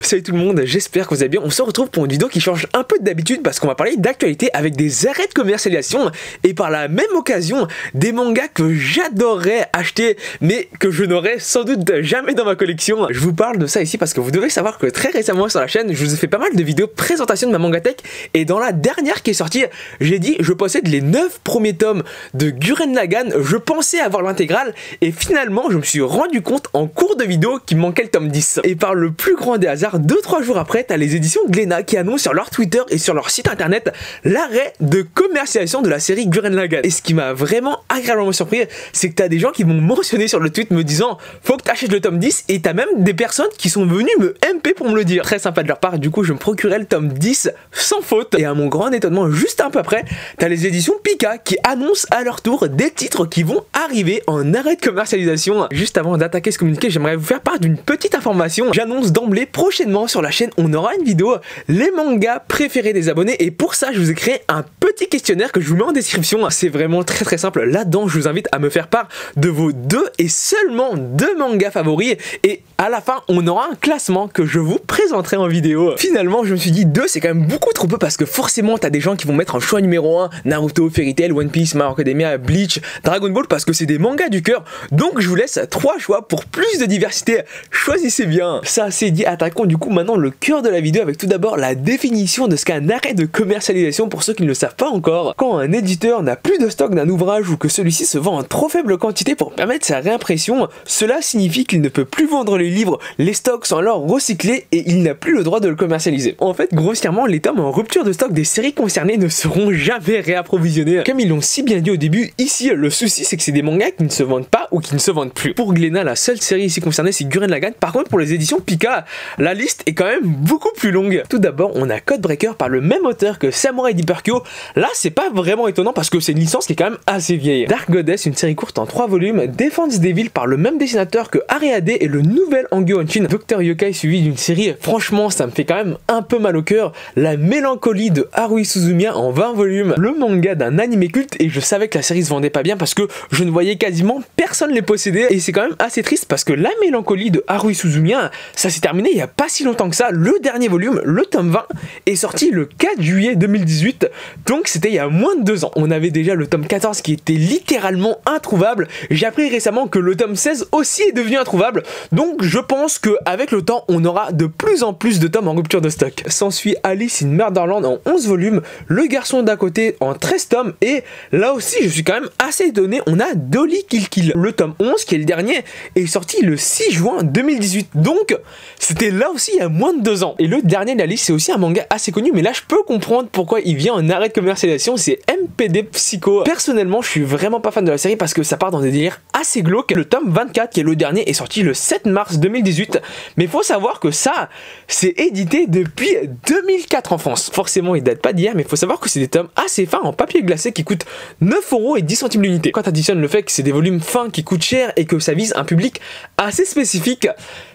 Salut tout le monde, j'espère que vous allez bien. On se retrouve pour une vidéo qui change un peu d'habitude parce qu'on va parler d'actualité avec des arrêts de commercialisation et par la même occasion des mangas que j'adorerais acheter mais que je n'aurais sans doute jamais dans ma collection. Je vous parle de ça ici parce que vous devez savoir que très récemment sur la chaîne je vous ai fait pas mal de vidéos présentation de ma mangatech et dans la dernière qui est sortie j'ai dit je possède les 9 premiers tomes de Gurren Lagann. Je pensais avoir l'intégrale et finalement je me suis rendu compte en cours de vidéo qu'il me manquait le tome 10 et par le plus grand des hasards 2-3 jours après, t'as les éditions Glénat qui annoncent sur leur Twitter et sur leur site internet l'arrêt de commercialisation de la série Gurren Lagann. Et ce qui m'a vraiment agréablement surpris, c'est que t'as des gens qui m'ont mentionné sur le tweet me disant faut que t'achètes le tome 10 et t'as même des personnes qui sont venues me MP pour me le dire. Très sympa de leur part, du coup je me procurais le tome 10 sans faute. Et à mon grand étonnement, juste un peu après, t'as les éditions Pika qui annoncent à leur tour des titres qui vont arriver en arrêt de commercialisation. Juste avant d'attaquer ce communiqué, j'aimerais vous faire part d'une petite information. J'annonce d'emblée prochainement sur la chaîne on aura une vidéo les mangas préférés des abonnés et pour ça je vous ai créé un petit questionnaire que je vous mets en description. C'est vraiment très simple. Là-dedans je vous invite à me faire part de vos 2 et seulement 2 mangas favoris et à la fin on aura un classement que je vous présenterai en vidéo. Finalement je me suis dit 2 c'est quand même beaucoup trop peu parce que forcément t'as des gens qui vont mettre en choix numéro 1 Naruto, Fairy Tail, One Piece, My Hero Academia, Bleach, Dragon Ball parce que c'est des mangas du cœur. Donc je vous laisse 3 choix pour plus de diversité. Choisissez bien. Ça c'est dit, attaquons du coup maintenant le cœur de la vidéo avec tout d'abord la définition de ce qu'est un arrêt de commercialisation pour ceux qui ne le savent pas encore. Quand un éditeur n'a plus de stock d'un ouvrage ou que celui-ci se vend en trop faible quantité pour permettre sa réimpression, cela signifie qu'il ne peut plus vendre les livres, les stocks sont alors recyclés et il n'a plus le droit de le commercialiser. En fait, grossièrement, les tomes en rupture de stock des séries concernées ne seront jamais réapprovisionnés. Comme ils l'ont si bien dit au début, ici le souci c'est que c'est des mangas qui ne se vendent pas ou qui ne se vendent plus. Pour Glénat, la seule série ici concernée c'est Gurren Lagann. Par contre pour les éditions Pika, la liste est quand même beaucoup plus longue. Tout d'abord on a Codebreaker par le même auteur que Samurai Deeper Kyo. Là c'est pas vraiment étonnant parce que c'est une licence qui est quand même assez vieille. Dark Goddess, une série courte en 3 volumes. Defense Devil par le même dessinateur que Ariade et le nouvel Hangyo Honshin. Dr Yokai suivi d'une série, franchement ça me fait quand même un peu mal au cœur. La mélancolie de Haruhi Suzumiya en 20 volumes. Le manga d'un anime culte et je savais que la série se vendait pas bien parce que je ne voyais quasiment personne les posséder et c'est quand même assez triste parce que la mélancolie de Haruhi Suzumiya ça s'est terminé il y a pas si longtemps que ça. Le dernier volume, le tome 20, est sorti le 4 juillet 2018, donc c'était il y a moins de 2 ans. On avait déjà le tome 14 qui était littéralement introuvable. J'ai appris récemment que le tome 16 aussi est devenu introuvable, donc je pense qu'avec le temps, on aura de plus en plus de tomes en rupture de stock. S'ensuit Alice in Murderland en 11 volumes, Le garçon d'à côté en 13 tomes, et là aussi je suis quand même assez étonné, on a Dolly Kill Kill. Le tome 11, qui est le dernier, est sorti le 6 juin 2018, donc c'était là aussi il y a moins de 2 ans. Et le dernier de la liste c'est aussi un manga assez connu mais là je peux comprendre pourquoi il vient en arrêt de commercialisation, c'est MPD Psycho. Personnellement je suis vraiment pas fan de la série parce que ça part dans des délires assez glauques. Le tome 24 qui est le dernier est sorti le 7 mars 2018 mais faut savoir que ça c'est édité depuis 2004 en France. Forcément il date pas d'hier mais faut savoir que c'est des tomes assez fins en papier glacé qui coûtent 9,10 € l'unité. Quand tu additionnes le fait que c'est des volumes fins qui coûtent cher et que ça vise un public assez spécifique,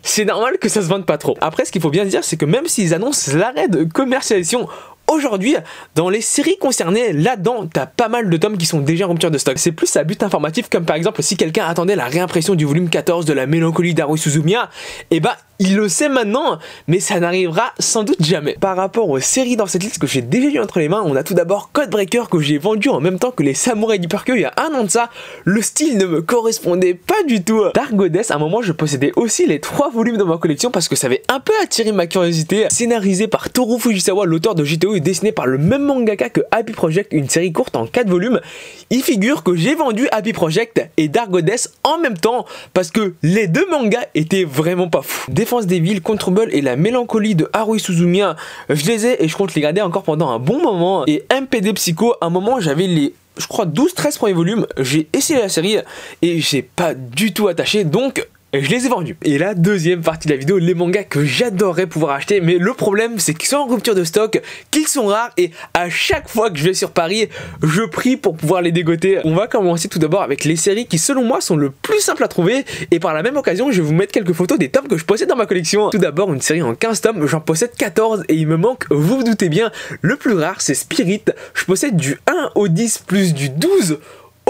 c'est normal que ça se vende pas trop. Après ce qu'il faut bien se dire c'est que même s'ils annoncent l'arrêt de commercialisation aujourd'hui, dans les séries concernées, là-dedans, t'as pas mal de tomes qui sont déjà en rupture de stock. C'est plus à but informatif, comme par exemple si quelqu'un attendait la réimpression du volume 14 de la mélancolie d'Haruhi Suzumiya, et bah il le sait maintenant, mais ça n'arrivera sans doute jamais. Par rapport aux séries dans cette liste que j'ai déjà eu entre les mains, on a tout d'abord Codebreaker que j'ai vendu en même temps que les Samurai Deeper Kyo il y a 1 an de ça. Le style ne me correspondait pas du tout. Dark Goddess, à un moment je possédais aussi les 3 volumes dans ma collection parce que ça avait un peu attiré ma curiosité. Scénarisé par Toru Fujisawa, l'auteur de JTO et dessiné par le même mangaka que Happy Project, une série courte en 4 volumes. Il figure que j'ai vendu Happy Project et Dark Goddess en même temps parce que les 2 mangas étaient vraiment pas fous. Defense Devil, Control et la mélancolie de Haruhi Suzumiya, je les ai et je compte les garder encore pendant un bon moment. Et MPD Psycho, à un moment j'avais les je crois 12-13 premiers volumes, j'ai essayé la série et j'ai pas du tout attaché donc je les ai vendus. Et la deuxième partie de la vidéo, les mangas que j'adorerais pouvoir acheter, mais le problème c'est qu'ils sont en rupture de stock, qu'ils sont rares et à chaque fois que je vais sur Paris, je prie pour pouvoir les dégoter. On va commencer tout d'abord avec les séries qui selon moi sont le plus simples à trouver et par la même occasion je vais vous mettre quelques photos des tomes que je possède dans ma collection. Tout d'abord une série en 15 tomes, j'en possède 14 et il me manque, vous vous doutez bien, le plus rare c'est Spirit. Je possède du 1 au 10 plus du 12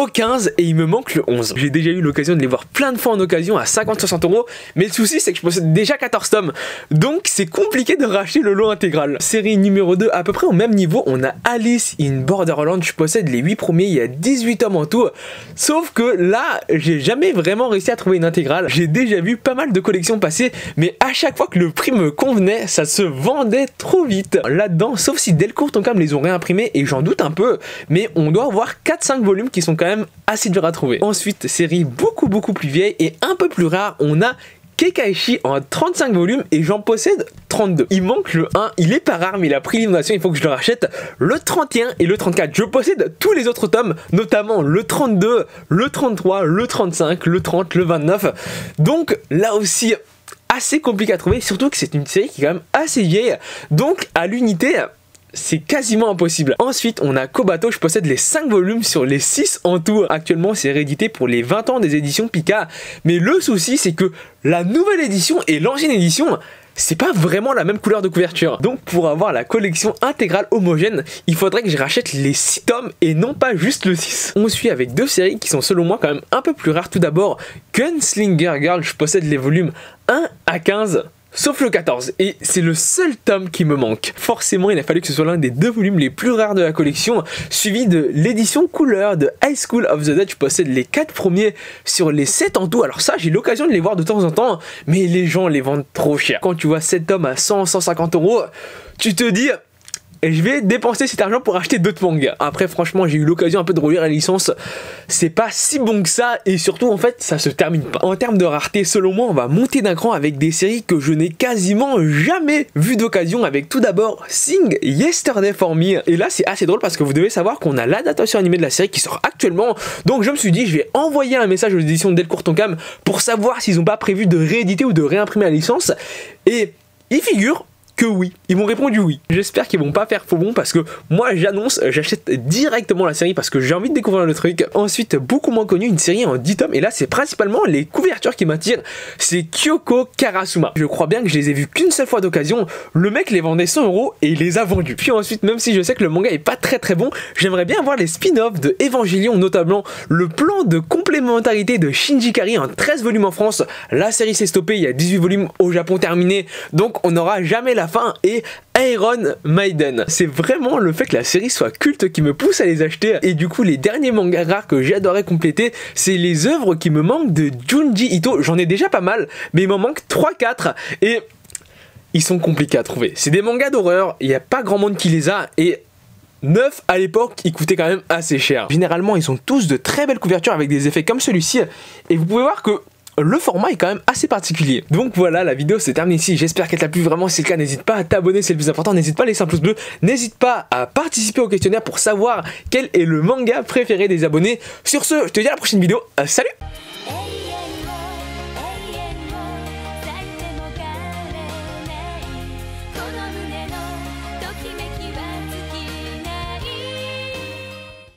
au 15 et il me manque le 11. J'ai déjà eu l'occasion de les voir plein de fois en occasion à 50-60 €, mais le souci c'est que je possède déjà 14 tomes, donc c'est compliqué de racheter le lot intégral. Série numéro 2, à peu près au même niveau, on a Alice in Borderland. Je possède les 8 premiers, il y a 18 tomes en tout, sauf que là, j'ai jamais vraiment réussi à trouver une intégrale. J'ai déjà vu pas mal de collections passer, mais à chaque fois que le prix me convenait, ça se vendait trop vite. Là-dedans, sauf si Delcourt Tonkam les ont réimprimés, et j'en doute un peu, mais on doit avoir 4-5 volumes qui sont quand même assez durs à trouver. Ensuite, série beaucoup plus vieille et un peu plus rare, on a Kekkaichi en 35 volumes et j'en possède 32. Il manque le 1, il est pas rare mais il a pris l'inondation, il faut que je le rachète. Le 31 et le 34, je possède tous les autres tomes, notamment le 32, le 33, le 35, le 30, le 29. Donc là aussi, assez compliqué à trouver, surtout que c'est une série qui est quand même assez vieille, donc à l'unité, c'est quasiment impossible. Ensuite, on a Kobato, je possède les 5 volumes sur les 6 en tout. Actuellement, c'est réédité pour les 20 ans des éditions Pika. Mais le souci, c'est que la nouvelle édition et l'ancienne édition, c'est pas vraiment la même couleur de couverture. Donc pour avoir la collection intégrale homogène, il faudrait que je rachète les 6 tomes et non pas juste le 6. On suit avec deux séries qui sont selon moi quand même un peu plus rares. Tout d'abord, Gunslinger Girl, je possède les volumes 1 à 15. Sauf le 14, et c'est le seul tome qui me manque. Forcément, il a fallu que ce soit l'un des 2 volumes les plus rares de la collection, suivi de l'édition couleur de High School of the Dead. Je possède les 4 premiers sur les 7 en tout. Alors ça, j'ai l'occasion de les voir de temps en temps, mais les gens les vendent trop cher. Quand tu vois 7 tomes à 100-150 €, tu te dis... et je vais dépenser cet argent pour acheter d'autres mangas. Après, franchement, j'ai eu l'occasion un peu de relire la licence. C'est pas si bon que ça. Et surtout, en fait, ça se termine pas. En termes de rareté, selon moi, on va monter d'un cran avec des séries que je n'ai quasiment jamais vues d'occasion. Avec tout d'abord Sing Yesterday for Me. Et là, c'est assez drôle parce que vous devez savoir qu'on a l'adaptation animée de la série qui sort actuellement. Donc, je me suis dit, je vais envoyer un message aux éditions de Delcourt Tonkam pour savoir s'ils n'ont pas prévu de rééditer ou de réimprimer la licence. Et il figure que oui, ils m'ont répondu oui. J'espère qu'ils vont pas faire faux bon parce que moi j'annonce, j'achète directement la série parce que j'ai envie de découvrir le truc. Ensuite, beaucoup moins connu, une série en 10 tomes et là c'est principalement les couvertures qui m'attirent, c'est Kyoko Karasuma. Je crois bien que je les ai vus qu'une seule fois d'occasion, le mec les vendait 100 € et il les a vendus. Puis ensuite, même si je sais que le manga est pas très bon, j'aimerais bien voir les spin-offs de Evangelion, notamment le plan de complémentarité de Shinji Kari en 13 volumes en France. La série s'est stoppée, il y a 18 volumes au Japon terminés, donc on n'aura jamais la fin. Et Iron Maiden, c'est vraiment le fait que la série soit culte qui me pousse à les acheter. Et du coup, les derniers mangas rares que j'adorais compléter, c'est les œuvres qui me manquent de Junji Ito. J'en ai déjà pas mal, mais il m'en manque 3-4 et ils sont compliqués à trouver. C'est des mangas d'horreur, il n'y a pas grand monde qui les a et 9 à l'époque, ils coûtaient quand même assez cher. Généralement, ils ont tous de très belles couvertures avec des effets comme celui-ci et vous pouvez voir que le format est quand même assez particulier. Donc voilà, la vidéo se termine ici. J'espère qu'elle t'a plu. Vraiment, si c'est le cas, n'hésite pas à t'abonner, c'est le plus important. N'hésite pas à laisser un pouce bleu. N'hésite pas à participer au questionnaire pour savoir quel est le manga préféré des abonnés. Sur ce, je te dis à la prochaine vidéo. Salut!